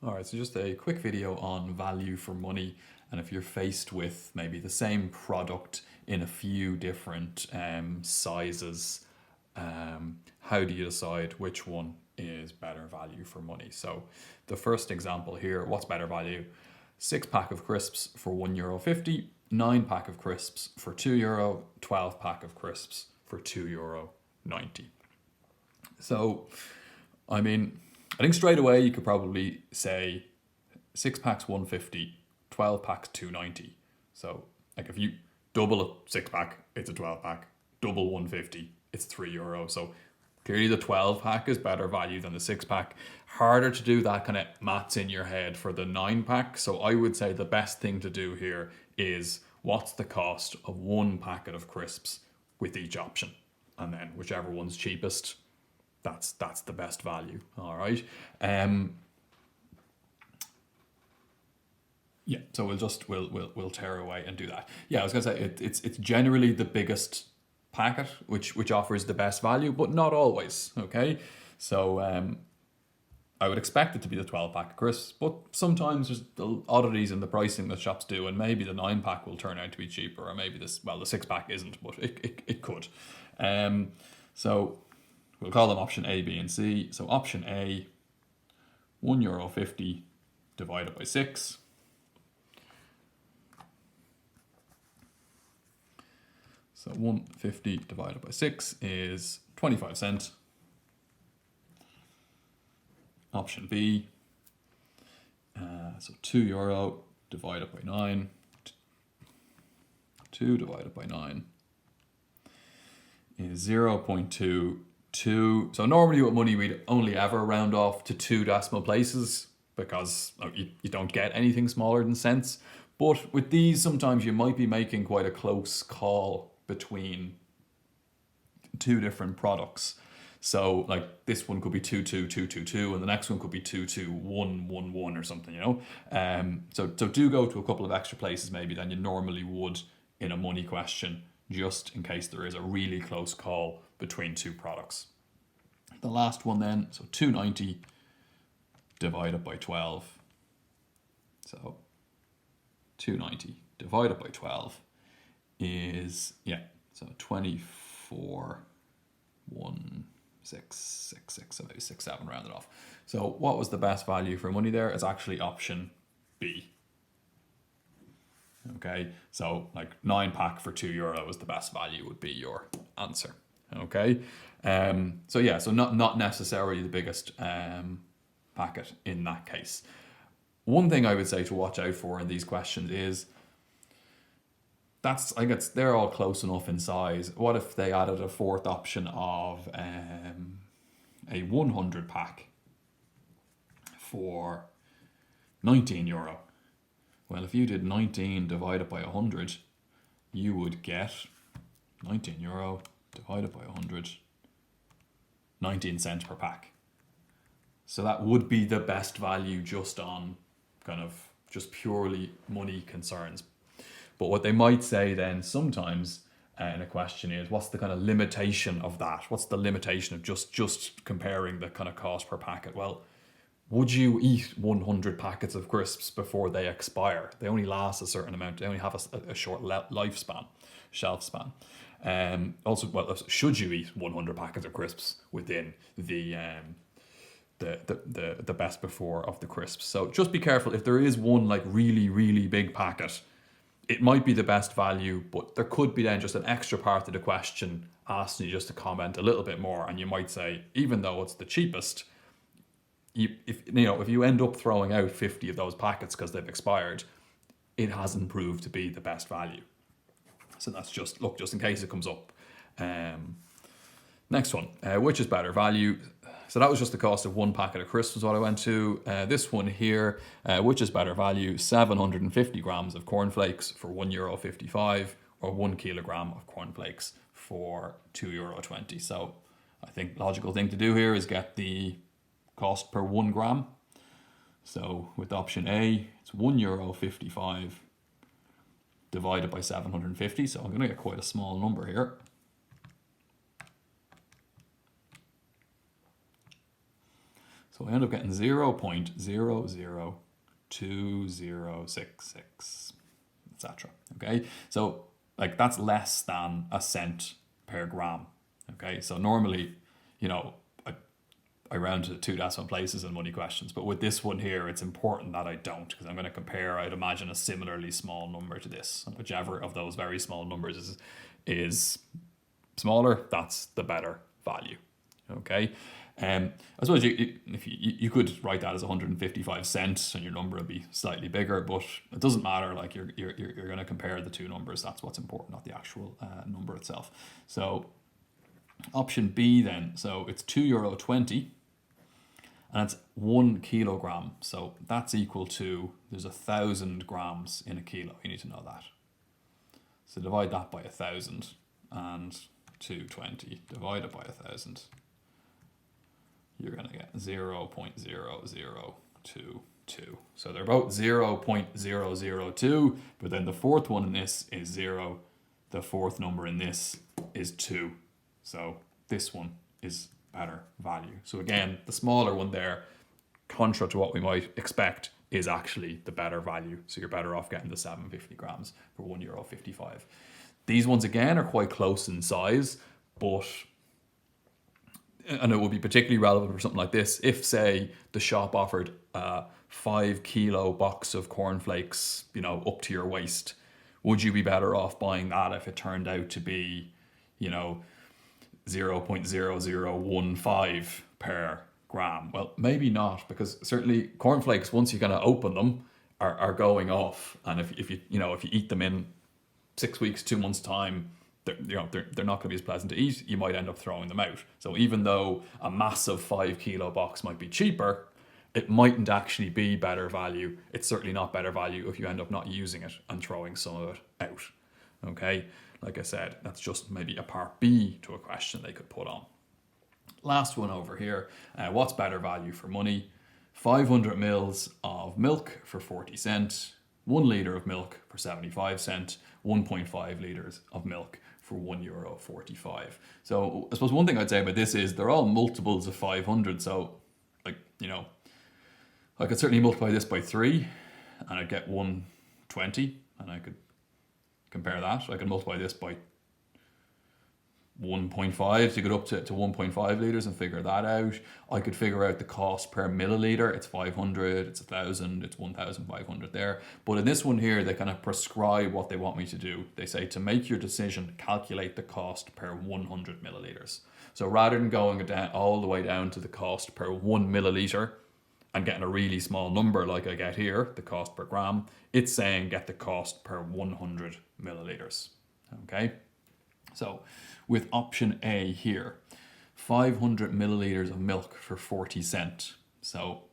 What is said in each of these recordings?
All right, so just a quick video on value for money. And if you're faced with maybe the same product in a few different sizes, how do you decide which one is better value for money? So the first example here, what's better value? 6-pack of crisps for €1.50, 9-pack of crisps for €2, 12-pack of crisps for €2.90. So, I mean, I think straight away you could probably say 6-packs 150, 12-packs 290. So like if you double a 6-pack, it's a 12-pack. Double 150, it's €3. So clearly the 12-pack is better value than the 6-pack. Harder to do that kind of maths in your head for the 9-pack. So I would say the best thing to do here is what's the cost of one packet of crisps with each option, and then whichever one's cheapest, that's the best value. All right. Yeah. So we'll tear away and do that. Yeah, I was gonna say it's generally the biggest packet which offers the best value, but not always. Okay. So I would expect it to be the 12-pack of crisps, but sometimes there's the oddities in the pricing that shops do, and maybe the 9-pack will turn out to be cheaper, or maybe the 6-pack isn't, but it could. So we'll call them option A, B, and C. So option A, €1.50 divided by 6. So 150 divided by 6 is 25 cents. Option B, so €2 divided by 9. 2 divided by 9 is 0.22. So normally with money we'd only ever round off to 2 decimal places because you don't get anything smaller than cents. But with these, sometimes you might be making quite a close call between two different products. So like this one could be 22222 and the next one could be 22111 or something, you know. So do go to a couple of extra places maybe than you normally would in a money question, just in case there is a really close call between two products. The last one then, so 290 divided by 12. So 290 divided by 12 is, so 24,166, so maybe 67 rounded off. So what was the best value for money there? It's actually option B. Okay, so like 9-pack for €2 is the best value would be your answer. Okay, so yeah, so not necessarily the biggest packet in that case. One thing I would say to watch out for in these questions is I guess they're all close enough in size. What if they added a fourth option of a 100-pack for €19? Well, if you did 19 divided by 100, you would get €19 divided by 100, 19 cents per pack. So that would be the best value just on kind of just purely money concerns. But what they might say then sometimes in a question is, what's the kind of limitation of that? What's the limitation of just comparing the kind of cost per packet? Well, would you eat 100 packets of crisps before they expire? They only last a certain amount. They only have a short shelf span. Also, well, should you eat 100 packets of crisps within the best before of the crisps? So just be careful. If there is one like really, really big packet, it might be the best value, but there could be then just an extra part of the question asking you just to comment a little bit more, and you might say, even though it's the cheapest, if you end up throwing out 50 of those packets because they've expired, it hasn't proved to be the best value. So that's just in case it comes up. Next one, which is better value? So that was just the cost of one packet of crisps, what I went to. This one here, which is better value? 750 grams of cornflakes for €1.55, or 1 kilogram of cornflakes for €2.20. So I think logical thing to do here is get the cost per 1 gram. So with option A, it's €1.55 divided by 750. So I'm going to get quite a small number here. So I end up getting 0.002066, etc. Okay, so like that's less than a cent per gram. Okay, so normally, you know, I round to 2 decimal places in money questions, but with this one here, it's important that I don't, because I'm going to compare, I'd imagine, a similarly small number to this, and whichever of those very small numbers is smaller, that's the better value. Okay, I suppose if you could write that as 155 cents, and your number would be slightly bigger, but it doesn't matter. Like you're going to compare the two numbers. That's what's important, not the actual number itself. So option B then. So it's €2.20, and it's 1 kilogram. So that's equal to, there's 1,000 grams in a kilo. You need to know that. So divide that by 1,000, and 220 divided by 1,000. You're going to get 0.0022. So they're both 0.002, but then the fourth one in this is 0. The fourth number in this is 2. So this one is better value. So again, the smaller one there, contrary to what we might expect, is actually the better value. So you're better off getting the 750 grams for €1.55. These ones again are quite close in size, but, and it would be particularly relevant for something like this if, say, the shop offered a 5 kilo box of cornflakes, you know, up to your waist. Would you be better off buying that if it turned out to be, you know, 0.0015 per gram? Well, maybe not, because certainly cornflakes, once you kind of open them, are going off, and if you eat them in 6 weeks, 2 months time, they're not going to be as pleasant to eat. You might end up throwing them out. So even though a massive 5 kilo box might be cheaper, it mightn't actually be better value. It's certainly not better value if you end up not using it and throwing some of it out. Okay, like I said, that's just maybe a part B to a question they could put on. Last one over here. What's better value for money? 500 mils of milk for 40 cents, 1 litre of milk for 75 cents, 1.5 litres of milk for €1.45. So I suppose one thing I'd say about this is they're all multiples of 500. So, like, you know, I could certainly multiply this by 3 and I'd get 120, and I could compare that. I could multiply this by 1.5 to get up to 1.5 litres and figure that out. I could figure out the cost per milliliter. It's 500, it's 1,000, it's 1,500 there. But in this one here, they kind of prescribe what they want me to do. They say, to make your decision, calculate the cost per 100 milliliters. So rather than going down all the way down to the cost per 1 milliliter and getting a really small number like I get here, the cost per gram, it's saying get the cost per 100 milliliters. Okay, so with option A here, 500 milliliters of milk for 40 cents. So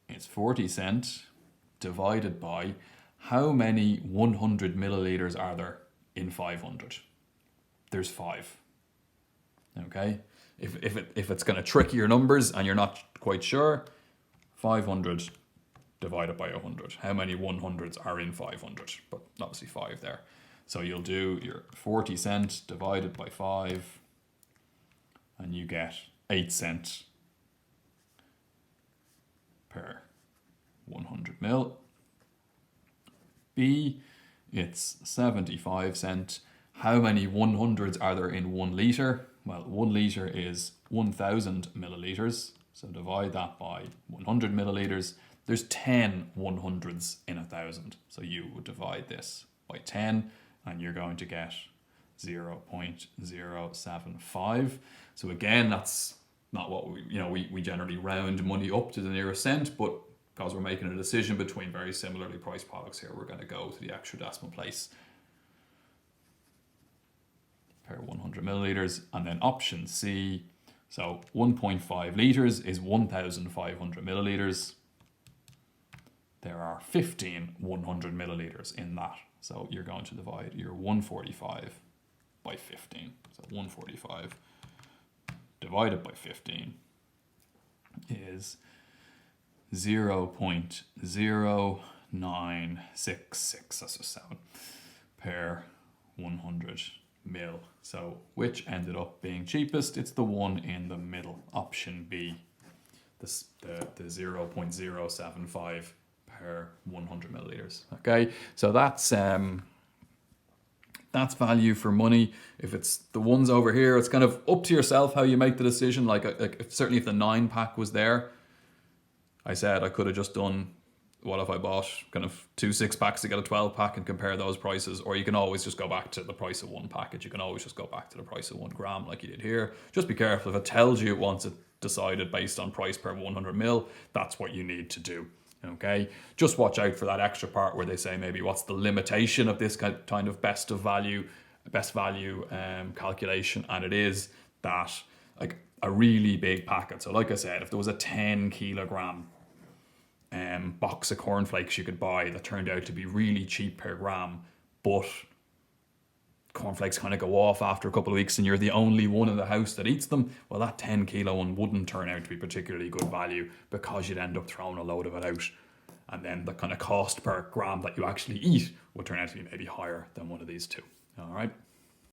it's 40 cents divided by how many 100 milliliters are there in 500? There's 5. Okay, if it's kind of trickier numbers and you're not quite sure, 500 divided by 100. How many 100s are in 500? But obviously 5 there. So you'll do your 40 cents divided by 5, and you get 8 cents per 100 mil. B, it's 75 cents. How many 100s are there in 1 litre? Well, 1 litre is 1,000 milliliters. So divide that by 100 milliliters. There's 10 100s in 1,000. So you would divide this by 10, and you're going to get 0.075. So again, that's not what we generally round money up to the nearest cent, but because we're making a decision between very similarly priced products here, we're going to go to the extra decimal place per 100 milliliters. And then option C, so 1.5 litres is 1,500 milliliters. There are 15 100 milliliters in that. So you're going to divide your 145 by 15. So 145 divided by 15 is 0.0966, that's a 7, per 100 mil. So which ended up being cheapest? It's the one in the middle, option B. the 0.075 per 100 milliliters. Okay, so that's value for money. If it's the ones over here, it's kind of up to yourself how you make the decision. Like certainly if the 9-pack was there, I said I could have just done, what if I bought kind of 2 6-packs to get a 12-pack and compare those prices? Or you can always just go back to the price of one package. You can always just go back to the price of 1 gram like you did here. Just be careful. If it tells you it wants it decided based on price per 100 mil, that's what you need to do. Okay, just watch out for that extra part where they say maybe what's the limitation of this kind of best value calculation, and it is that like a really big packet. So like I said, if there was a 10 kilogram box of cornflakes you could buy that turned out to be really cheap per gram, but cornflakes kind of go off after a couple of weeks and you're the only one in the house that eats them, well, that 10 kilo one wouldn't turn out to be particularly good value, because you'd end up throwing a load of it out, and then the kind of cost per gram that you actually eat would turn out to be maybe higher than one of these two. All right.